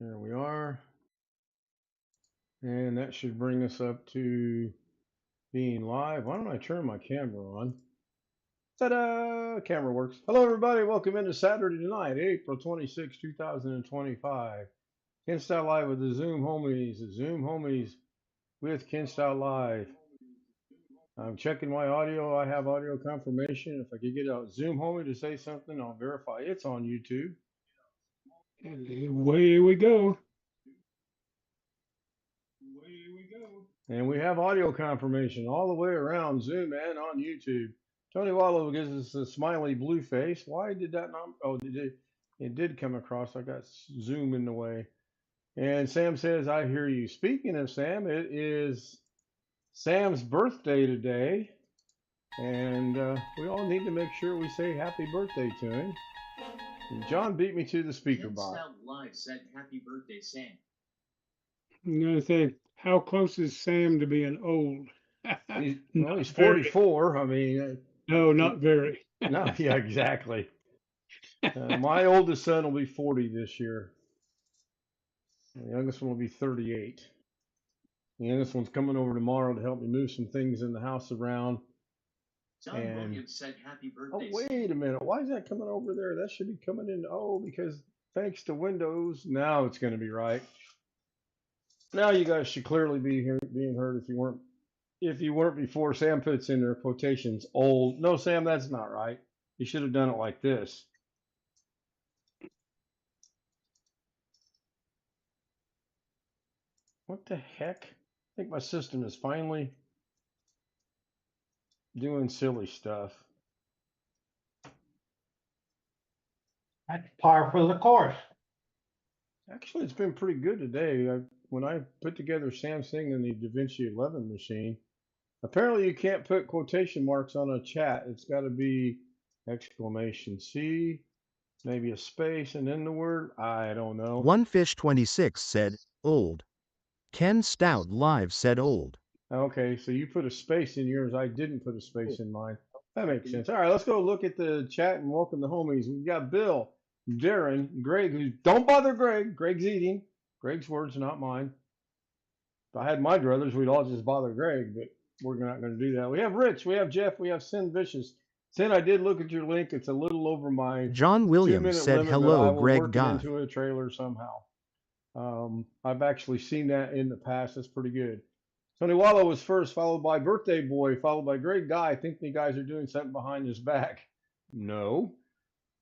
There we are. And that should bring us up to being live. Why don't I turn my camera on? Ta-da! Camera works. Hello, everybody. Welcome into Saturday night, April 26, 2025. Ken Style Live with the Zoom homies. The Zoom homies with Ken Style Live. I'm checking my audio. I have audio confirmation. If I could get a Zoom homie to say something, I'll verify it's on YouTube. And away we go. And we have audio confirmation all the way around Zoom and on YouTube. Tony Wallow gives us a smiley blue face. Why did that not? Oh, it did come across. I got Zoom in the way. And Sam says, I hear you. Speaking of Sam, it is Sam's birthday today. And we all need to make sure we say happy birthday to him. And John beat me to the speaker box. Live said happy birthday, Sam. I'm going to say, how close is Sam to being old? He's 44. I mean, no, not very. No, yeah, exactly. My oldest son will be 40 this year. The youngest one will be 38. The youngest one's coming over tomorrow to help me move some things in the house around. John Williams said happy birthday. Oh, wait a minute. Why is that coming over there? That should be coming in. Oh, because thanks to Windows, now it's going to be right. Now you guys should clearly be being heard if you weren't. If you weren't before. Sam puts in their quotations old. No, Sam, that's not right. You should have done it like this. What the heck? I think my system is finally doing silly stuff. That's par for the course. Actually, it's been pretty good today. When I put together Sam's thing in the DaVinci 11 machine, apparently you can't put quotation marks on a chat. It's got to be exclamation C, maybe a space, and then the word. I don't know. OneFish26 said, old. Ken Stout Live said old. Okay, so you put a space in yours. I didn't put a space in mine. That makes sense. All right, let's go look at the chat and welcome the homies. We've got Bill, Darren, Greg, who don't bother Greg. Greg's eating. Greg's words, not mine. If I had my druthers, we'd all just bother Greg, but we're not going to do that. We have Rich, we have Jeff, we have Sin Vicious. Sin, I did look at your link. It's a little over my John Williams said limit, hello, but I will Greg work Goff. it into a trailer somehow. I've actually seen that in the past. That's pretty good. Tony Wallow was first, followed by Birthday Boy, followed by Greg Guy. I think the guys are doing something behind his back. No,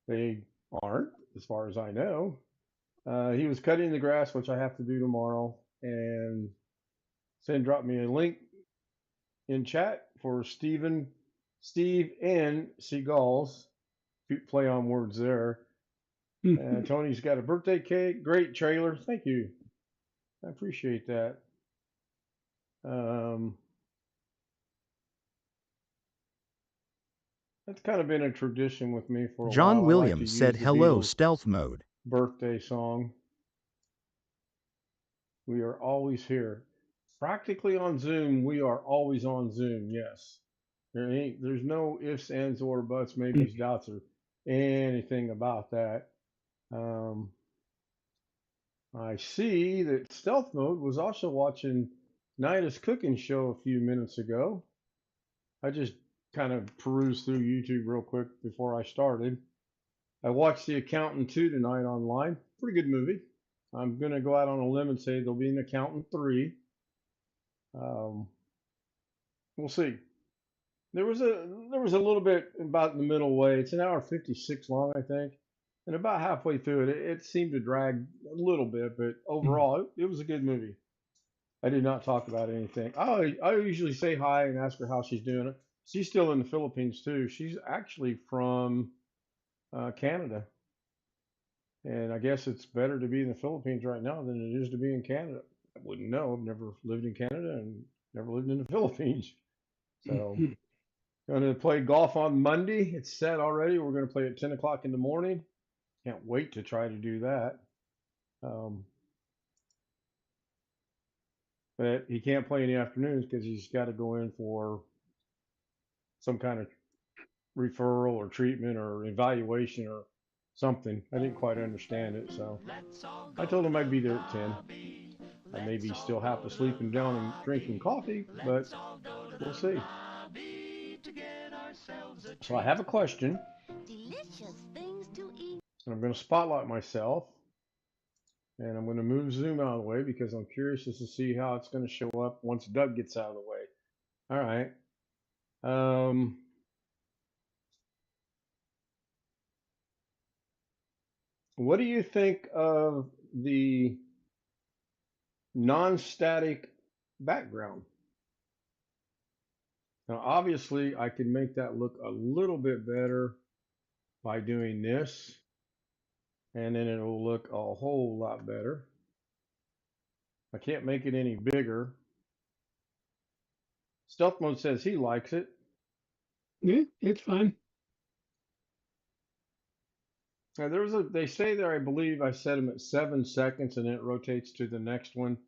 they aren't, as far as I know. He was cutting the grass, which I have to do tomorrow. And Sin dropped me a link in chat for Steve and Seagulls. Play on words there. And Tony's got a birthday cake. Great trailer. Thank you. I appreciate that. That's kind of been a tradition with me for a John while. I like to Williams said use the hello Beatles' stealth mode. birthday song. We are always here. Practically on Zoom, we are always on Zoom, yes. There's no ifs, ands, or buts, maybes, doubts, or anything about that. I see that Stealth Mode was also watching Nida's cooking show a few minutes ago. I just kind of perused through YouTube real quick before I started. I watched The Accountant 2 tonight online. Pretty good movie. I'm going to go out on a limb and say there'll be an Accountant 3. We'll see. There was a little bit about in the middle way. It's an hour 56 long, I think. And about halfway through it seemed to drag a little bit, but overall, it was a good movie. I did not talk about anything. I usually say hi and ask her how she's doing. She's still in the Philippines too. She's actually from Canada, and I guess it's better to be in the Philippines right now than it is to be in Canada. I wouldn't know. I've never lived in Canada and never lived in the Philippines. So, going to play golf on Monday. It's set already. We're going to play at 10 o'clock in the morning. Can't wait to try to do that. But he can't play in the afternoons because he's got to go in for some kind of referral or treatment or evaluation or something. I didn't quite understand it, so I told him I'd be there at 10. I maybe still half asleep and down and drinking coffee, but we'll see. So I have a question. Delicious things to eat. And I'm going to spotlight myself. And I'm going to move Zoom out of the way because I'm curious just to see how it's going to show up once Doug gets out of the way. All right. What do you think of the non-static background? Now, obviously, I can make that look a little bit better by doing this, and then it'll look a whole lot better. I can't make it any bigger. Stealth Mode says he likes it. Yeah, it's fine. Now, they say there, I believe I set them at 7 seconds and it rotates to the next one.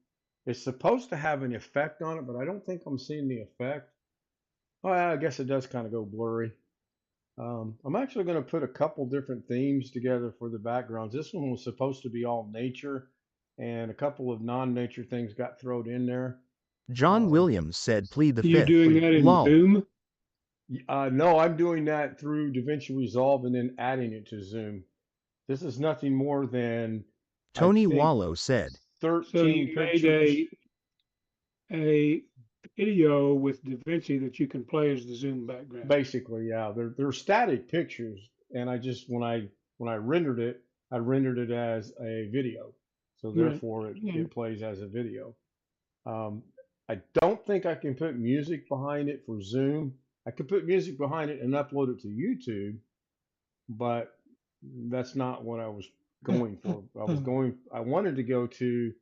It's supposed to have an effect on it, but I don't think I'm seeing the effect. Oh, I guess it does kind of go blurry. I'm actually going to put a couple different themes together for the backgrounds. This one was supposed to be all nature, and a couple of non-nature things got thrown in there. John Williams said plead the You fifth. doing that in Lol. Zoom? No, I'm doing that through DaVinci Resolve and then adding it to Zoom. This is nothing more than Tony I think Wallow said. 13 So you pictures. made a video with DaVinci that you can play as the Zoom background. Basically, yeah, they're static pictures, and I just when I rendered it, I rendered it as a video, so therefore it plays as a video. I don't think I can put music behind it for Zoom. I could put music behind it and upload it to YouTube, but that's not what I was going for. I wanted to go to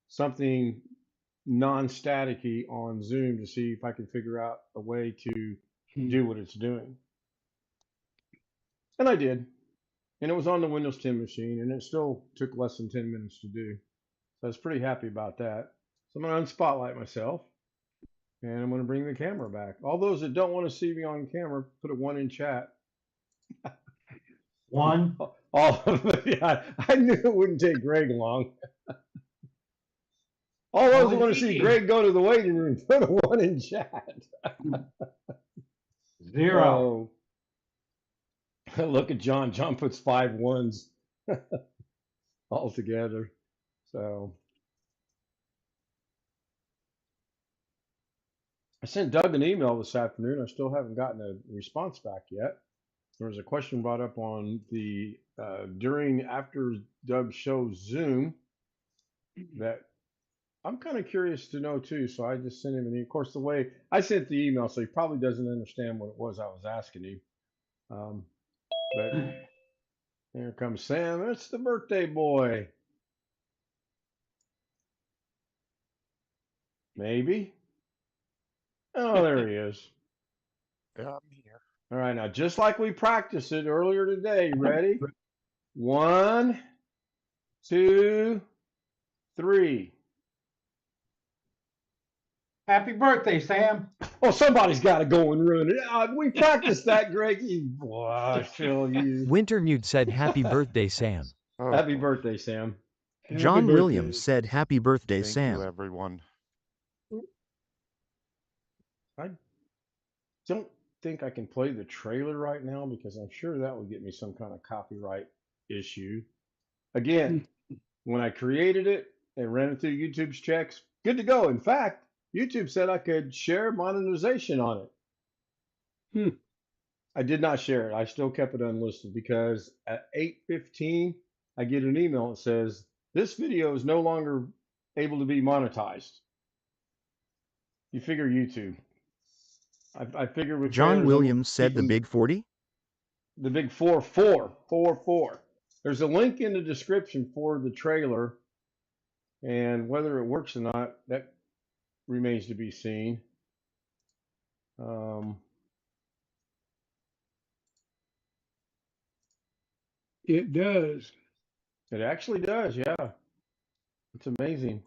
something non-staticky on Zoom to see if I could figure out a way to do what it's doing. And I did. And it was on the Windows 10 machine, and it still took less than 10 minutes to do. So I was pretty happy about that. So I'm going to unspotlight myself, and I'm going to bring the camera back. All those that don't want to see me on camera, put a 1 in chat. 1. All of it. Yeah, I knew it wouldn't take Greg long. All those that want to see Greg go to the waiting room, put a 1 in chat. 0. Oh, look at John. John puts 5 1s all together. So I sent Doug an email this afternoon. I still haven't gotten a response back yet. There was a question brought up on the after Doug shows Zoom that I'm kind of curious to know too. So I just sent him an email. Of course, the way I sent the email, so he probably doesn't understand what it was I was asking him. But Here comes Sam. It's the birthday boy. Maybe. Oh, there he is. Yeah, I'm here. All right, now just like we practiced it earlier today, ready? 1, 2, 3. Happy birthday, Sam. Oh, somebody's got to go and run it. We practiced that, Greggy. Boy, I feel you. Wintermute said happy birthday, Sam. Oh, Happy boy. birthday, Sam. Happy John birthday. Williams said happy birthday, Thank Sam. you, everyone. I don't think I can play the trailer right now because I'm sure that would get me some kind of copyright issue. Again, when I created it and ran it through YouTube's checks, good to go. In fact, YouTube said I could share monetization on it. I did not share it. I still kept it unlisted because at 8:15, I get an email that says this video is no longer able to be monetized. You figure YouTube. I figure with John trailers, Williams said the keeping big 40. the big 4. There's a link in the description for the trailer, and whether it works or not, that remains to be seen. It does. It actually does, yeah. It's amazing.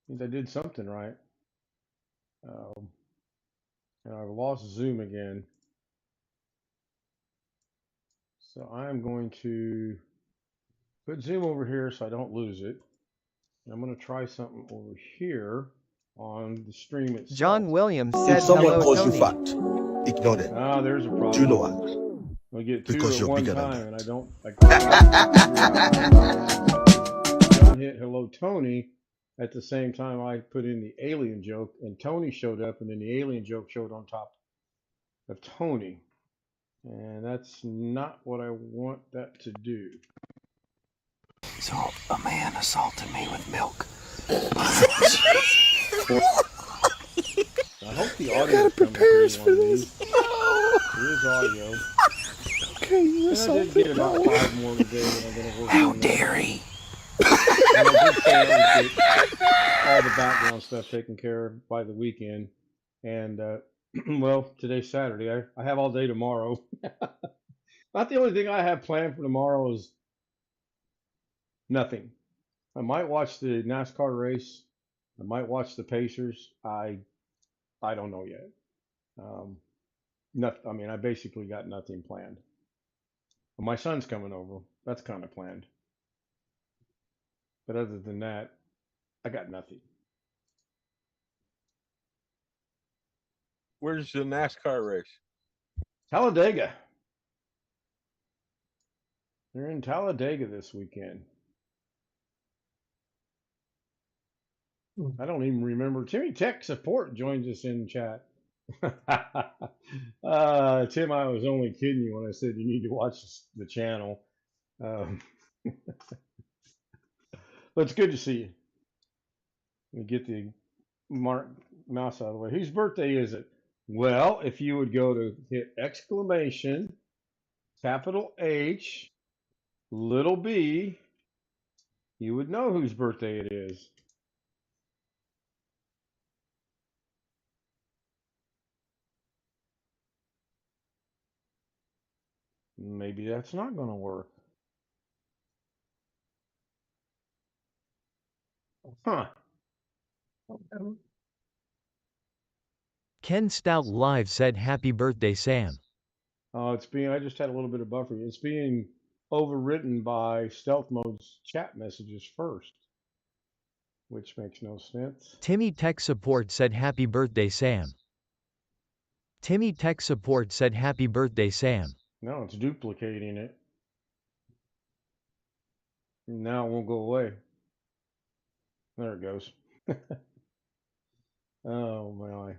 Means I did something right. And I've lost Zoom again. So I'm going to put Zoom over here so I don't lose it. And I'm going to try something over here on the stream itself. John Williams said If someone hello, calls you Tony. fat, ignore them. Ah, there's a problem. Do you know what? I get two Because at you're one bigger than time, that. and I don't. John hit hello Tony at the same time I put in the alien joke, and Tony showed up, and then the alien joke showed on top of Tony, and that's not what I want that to do. So a man assaulted me with milk. I hope the audio is coming through on these. There is audio. Okay, you And I did get about 5 more today that I'm going to work on. How dare he? And I did say I would get all the background stuff taken care of by the weekend. And, well, today's Saturday. I have all day tomorrow. About the only thing I have planned for tomorrow is nothing. I might watch the NASCAR race. I might watch the Pacers. I don't know yet. I mean, I basically got nothing planned. But my son's coming over. That's kind of planned. But other than that, I got nothing. Where's the NASCAR race? Talladega. They're in Talladega this weekend. I don't even remember. Timmy Tech Support joins us in chat. Tim, I was only kidding you when I said you need to watch the channel. But it's good to see you. Let me get the mouse out of the way. Whose birthday is it? Well, if you would go to hit exclamation, capital H, little b, you would know whose birthday it is. Maybe that's not going to work. Huh. Ken Stout Live said happy birthday, Sam. I just had a little bit of buffering. It's being overwritten by Stealth Mode's chat messages first, which makes no sense. Timmy Tech Support said happy birthday, Sam. Timmy Tech Support said happy birthday, Sam. No, it's duplicating it. Now it won't go away. There it goes. Oh my.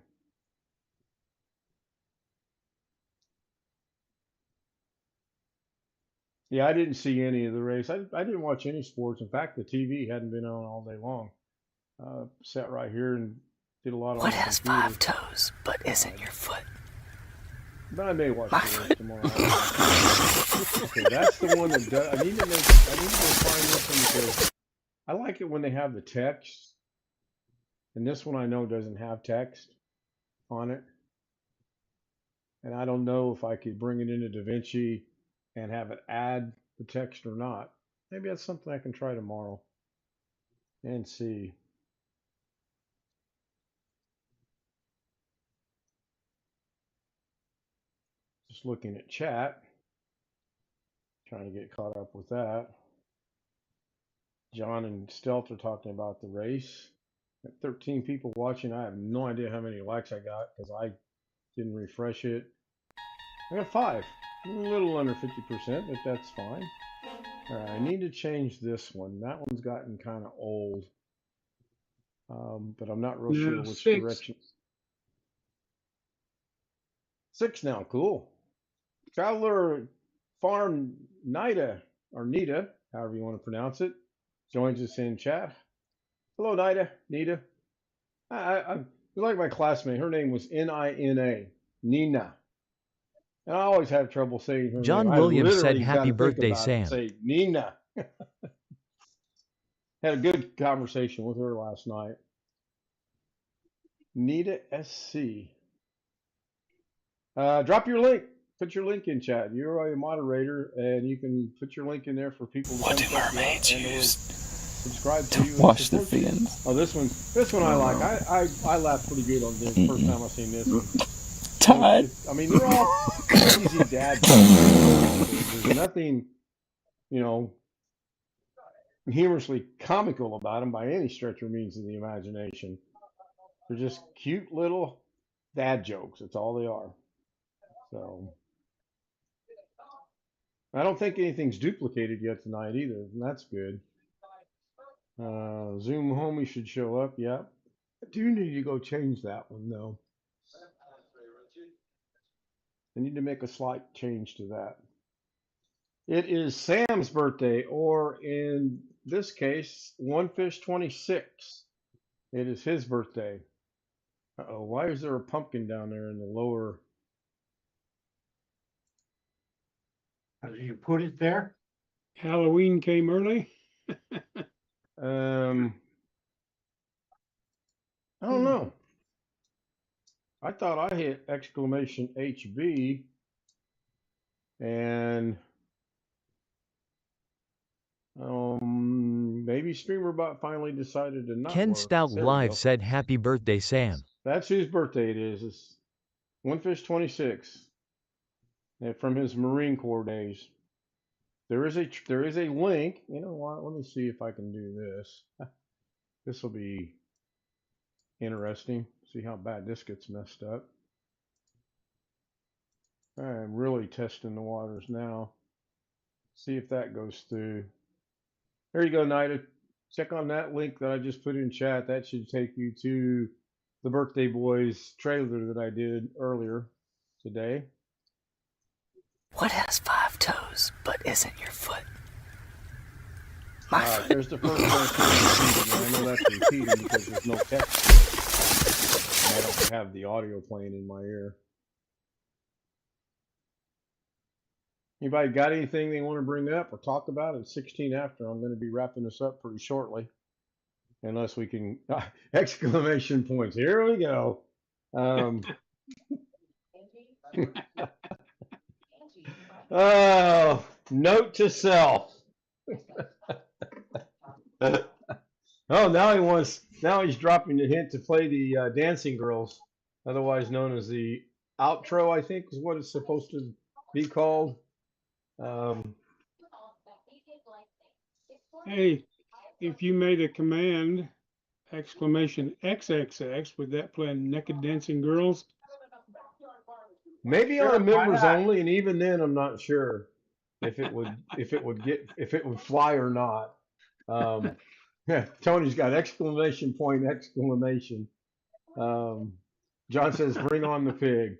Yeah, I didn't see any of the race. I didn't watch any sports. In fact, the TV hadn't been on all day long. Sat right here and did a lot on What the has computer. 5 toes but isn't your foot? But I may watch the race tomorrow. Okay, that's the one that does. I need to go find this one because I like it when they have the text. And this one I know doesn't have text on it. And I don't know if I could bring it into DaVinci and have it add the text or not. Maybe that's something I can try tomorrow and see. Just looking at chat, trying to get caught up with that. John and Stealth are talking about the race. At 13 people watching. I have no idea how many likes I got because I didn't refresh it. I got 5. A little under 50%, but that's fine. All right, I need to change this one. That one's gotten kind of old. But I'm not real sure which 6. direction. 6 now, cool. Traveler Farm Nida, or Nita, however you want to pronounce it, joins us in chat. Hello, Nita. I like my classmate. Her name was Nina, Nina. And I always have trouble saying her John name. Williams said I literally got happy to think birthday, about it and Sam. say Nina. Had a good conversation with her last night. Nita SC. Drop your link. Put your link in chat. You're a moderator, and you can put your link in there for people to What come do check you out mermaids and or use subscribe to to you and wash their support you. fins? Oh, this one I like. I laughed pretty good on this first time I seen this one. Todd. I mean, they're all easy dad jokes. There's nothing, humorously comical about them by any stretch or means of the imagination. They're just cute little dad jokes. That's all they are. So I don't think anything's duplicated yet tonight either, and that's good. Zoom Homie should show up. Yep. I do need to go change that one though. I need to make a slight change to that. It is Sam's birthday, or in this case, One Fish 26. It is his birthday. Uh-oh, why is there a pumpkin down there in the lower? How do you put it there? Halloween came early. I don't know. I thought I hit exclamation HB and maybe StreamerBot finally decided to not Ken work. Stout There we Live go. said happy birthday, Sam. That's whose birthday it is. It's One Fish 26. And from his Marine Corps days. There is a link. You know what? Let me see if I can do this. This will be interesting. See how bad this gets messed up. I'm really testing the waters now. See if that goes through. There you go, Nida. Check on that link that I just put in chat. That should take you to the Birthday Boys trailer that I did earlier today. What has 5 toes but isn't your foot? My All right, foot. there's the first one. I know that's repeating because there's no text. And I don't have the audio playing in my ear. Anybody got anything they want to bring up or talk about? It's 16 after. I'm going to be wrapping this up pretty shortly. Unless we can, exclamation points. Here we go. Oh, note to self. Oh, now he's dropping the hint to play the Dancing Girls, otherwise known as the outro, I think is what it's supposed to be called. Hey, if you made a command exclamation XXX, would that play Naked Dancing Girls? Maybe Sure, on why members not? only, and even then, I'm not sure if it would fly or not. Yeah, Tony's got exclamation point exclamation. John says, "Bring on the pig."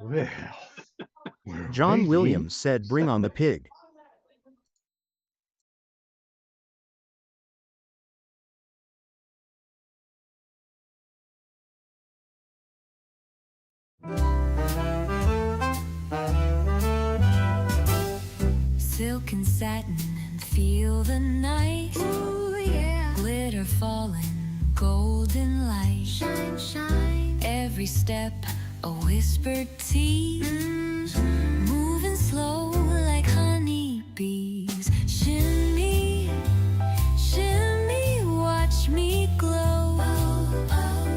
Well, we're John waiting. Williams said, "Bring on the pig." silk and satin and feel the night. Ooh, yeah. Glitter falling, golden light. Shine, shine. Every step a whispered tease. Moving slow like honey bees. Shimmy, shimmy, watch me glow.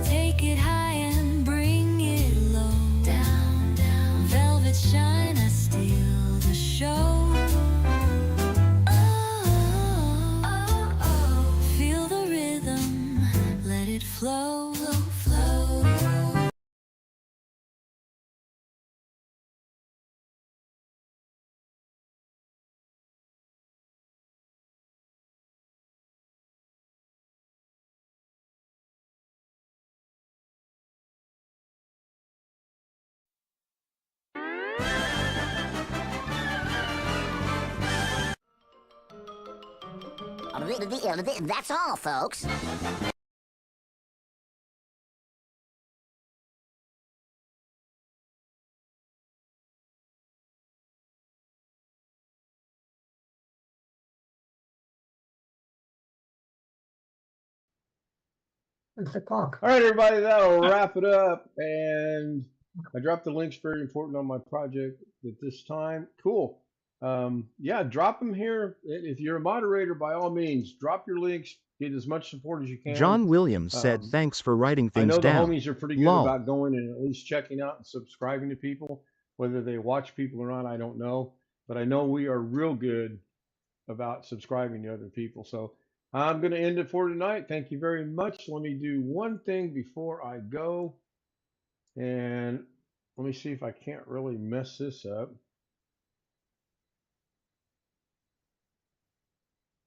Take it high and bring it low. Down, down. Velvet shine, I steal the show. Feel the rhythm, let it flow, flow. That's all, folks. It's the clock. All right, everybody, that'll wrap it up. And I dropped the links, very important on my project at this time. Cool. Yeah, drop them here. If you're a moderator, by all means, drop your links. Get as much support as you can. John Williams said, thanks for writing I things know the down. homies are pretty good Lol. about going and at least checking out and subscribing to people. Whether they watch people or not, I don't know. But I know we are real good about subscribing to other people. So I'm going to end it for tonight. Thank you very much. Let me do one thing before I go. And let me see if I can't really mess this up.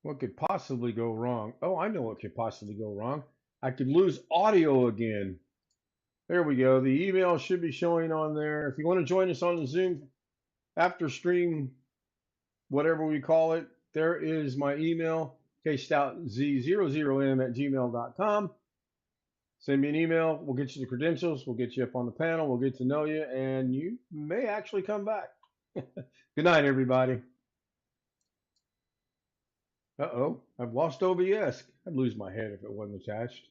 What could possibly go wrong? Oh, I know what could possibly go wrong. I could lose audio again. There we go. The email should be showing on there. If you want to join us on the Zoom after stream, whatever we call it, there is my email, kstoutzz00m@gmail.com. Send me an email. We'll get you the credentials. We'll get you up on the panel. We'll get to know you, and you may actually come back. Good night, everybody. Uh-oh, I've lost OBS. I'd lose my head if it wasn't attached.